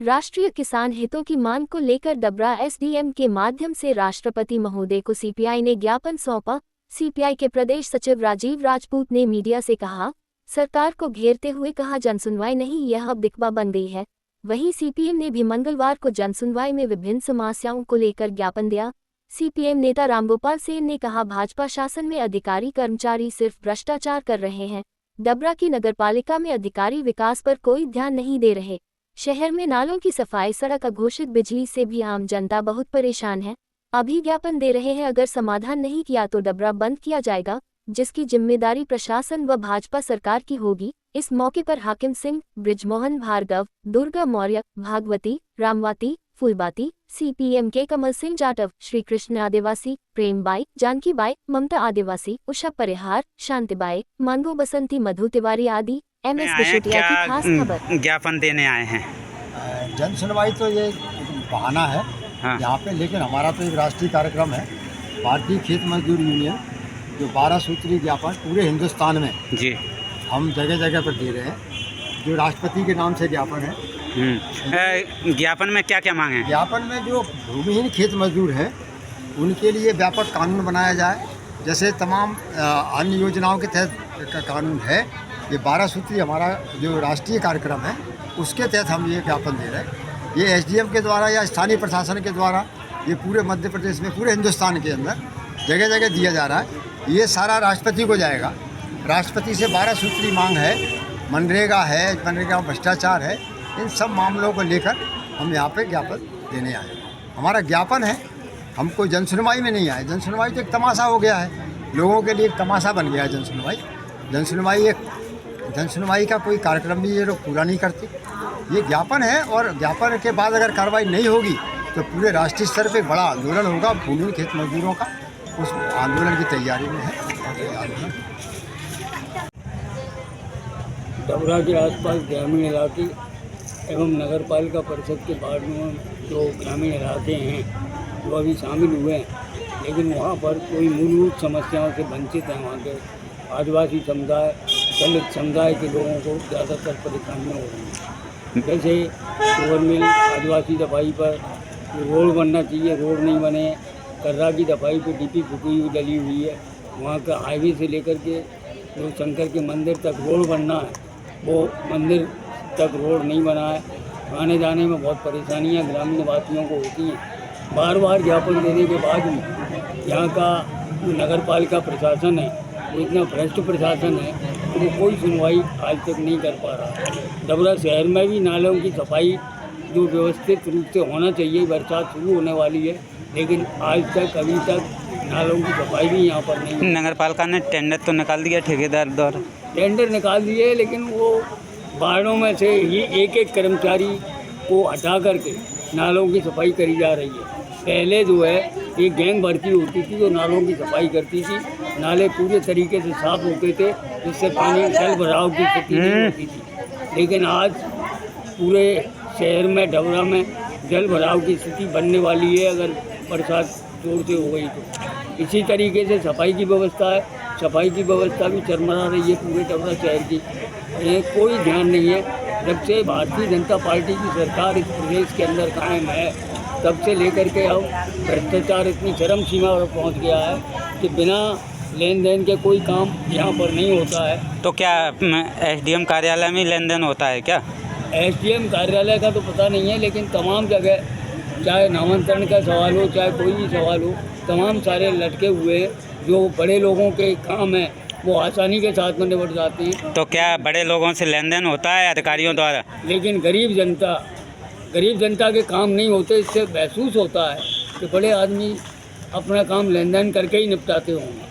राष्ट्रीय किसान हितों की मांग को लेकर डबरा एसडीएम के माध्यम से राष्ट्रपति महोदय को सीपीआई ने ज्ञापन सौंपा। सीपीआई के प्रदेश सचिव राजीव राजपूत ने मीडिया से कहा, सरकार को घेरते हुए कहा जनसुनवाई नहीं, यह अब दिखवा बन गई है। वहीं सीपीएम ने भी मंगलवार को जनसुनवाई में विभिन्न समस्याओं को लेकर ज्ञापन दिया। सीपीएम नेता रामगोपाल सेन ने कहा, भाजपा शासन में अधिकारी कर्मचारी सिर्फ भ्रष्टाचार कर रहे हैं। डबरा की नगरपालिका में अधिकारी विकास पर कोई ध्यान नहीं दे रहे। शहर में नालों की सफाई, सड़क, अघोषित बिजली से भी आम जनता बहुत परेशान है। अभी ज्ञापन दे रहे हैं, अगर समाधान नहीं किया तो डबरा बंद किया जाएगा, जिसकी जिम्मेदारी प्रशासन व भाजपा सरकार की होगी। इस मौके पर हाकिम सिंह, ब्रिजमोहन भार्गव, दुर्गा मौर्य, भागवती, रामवाती, फूलबाती, सीपीएम के कमल सिंह जाटव, श्री कृष्ण आदिवासी, प्रेमबाई, जानकीबाई, ममता आदिवासी, उषा परिहार, शांतिबाई, मानगो बसंती, मधु तिवारी आदि। एमएस बिशोटिया की खास खबर। ज्ञापन देने आए हैं। जन सुनवाई तो ये बहाना है यहाँ पे, लेकिन हमारा तो एक राष्ट्रीय कार्यक्रम है, भारतीय खेत मजदूर यूनियन, जो 12 सूत्री ज्ञापन पूरे हिंदुस्तान में जी हम जगह जगह पर दे रहे हैं, जो राष्ट्रपति के नाम से ज्ञापन है। ज्ञापन में क्या क्या मांगे हैं? ज्ञापन में जो भूमिहीन खेत मजदूर हैं उनके लिए व्यापक कानून बनाया जाए, जैसे तमाम अन्य योजनाओं के तहत का कानून है। ये 12 सूत्री हमारा जो राष्ट्रीय कार्यक्रम है उसके तहत हम ये ज्ञापन दे रहे हैं। ये एसडीएम के द्वारा या स्थानीय प्रशासन के द्वारा ये पूरे मध्य प्रदेश में, पूरे हिंदुस्तान के अंदर जगह जगह दिया जा रहा है। ये सारा राष्ट्रपति को जाएगा। राष्ट्रपति से 12 सूत्री मांग है, मनरेगा है, मनरेगा में भ्रष्टाचार है, इन सब मामलों को लेकर हम यहाँ पे ज्ञापन देने आए। हमारा ज्ञापन है, हम कोई जनसुनवाई में नहीं आए। जनसुनवाई तो एक तमाशा हो गया है, लोगों के लिए एक तमाशा बन गया है जनसुनवाई। जनसुनवाई का कोई कार्यक्रम भी ये लोग पूरा नहीं करते। ये ज्ञापन है, और ज्ञापन के बाद अगर कार्रवाई नहीं होगी तो पूरे राष्ट्रीय स्तर पे बड़ा आंदोलन होगा भूमिहीन खेत मजदूरों का। उस आंदोलन की तैयारी में है आंदोलन। डबरा के आसपास ग्रामीण इलाके एवं नगर पालिका परिषद के वार्ड में जो ग्रामीण इलाके हैं वो अभी शामिल हुए हैं, लेकिन वहाँ पर कोई मूलभूत समस्याओं से वंचित हैं। वहाँ के आदिवासी समुदाय, दलित समुदाय के लोगों को ज़्यादातर परेशानियाँ हो रही हैं। जैसे ओवर मिल आदिवासी दफाई पर रोड बनना चाहिए, रोड नहीं बने। कर्रा की दफाई पर डीपी फूकी हुई डली हुई है। वहाँ का हाईवे से लेकर के जो शंकर के मंदिर तक रोड बनना है, वो मंदिर तक रोड नहीं बना है। आने जाने में बहुत परेशानियाँ ग्रामीण वासियों को होती हैं। बार बार ज्ञापन देने के बाद भी यहाँ का जो नगर पालिका प्रशासन है वो इतना भ्रष्ट प्रशासन है कि वो कोई सुनवाई आज तक नहीं कर पा रहा। डबरा शहर में भी नालों की सफाई जो व्यवस्थित रूप से होना चाहिए, बरसात शुरू होने वाली है, लेकिन आज तक अभी तक नालों की सफाई भी यहाँ पर नहीं। नगर पालिका ने टेंडर तो निकाल दिया, ठेकेदार द्वारा टेंडर निकाल दिए, लेकिन वो वार्डों में से ही एक एक कर्मचारी को हटा करके नालों की सफाई करी जा रही है। पहले जो है एक गैंग भर्ती होती थी जो नालों की सफाई करती थी, नाले पूरे तरीके से साफ होते थे, जिससे पानी जल भराव की स्थिति नहीं होती थी। लेकिन आज पूरे शहर में, डबरा में जल भराव की स्थिति बनने वाली है अगर बरसात जोर से हो गई तो। इसी तरीके से सफाई की व्यवस्था है, सफाई की व्यवस्था भी चरमरा रही है पूरे डबरा शहर की। ये कोई ध्यान नहीं है। जब से भारतीय जनता पार्टी की सरकार इस प्रदेश के अंदर कायम है, तब से लेकर के अब भ्रष्टाचार इतनी चरम सीमा पर पहुंच गया है कि बिना लेन देन के कोई काम यहाँ पर नहीं होता है। तो क्या एसडीएम कार्यालय में लेन देन होता है क्या? एसडीएम कार्यालय का तो पता नहीं है, लेकिन तमाम जगह, चाहे नामांतरण का सवाल हो, चाहे कोई भी सवाल हो, तमाम सारे लटके हुए जो बड़े लोगों के काम हैं वो आसानी के साथ में निपट जाते हैं। तो क्या बड़े लोगों से लेन देन होता है अधिकारियों द्वारा? लेकिन गरीब जनता के काम नहीं होते। इससे महसूस होता है कि बड़े आदमी अपना काम लेन देन करके ही निपटाते होंगे।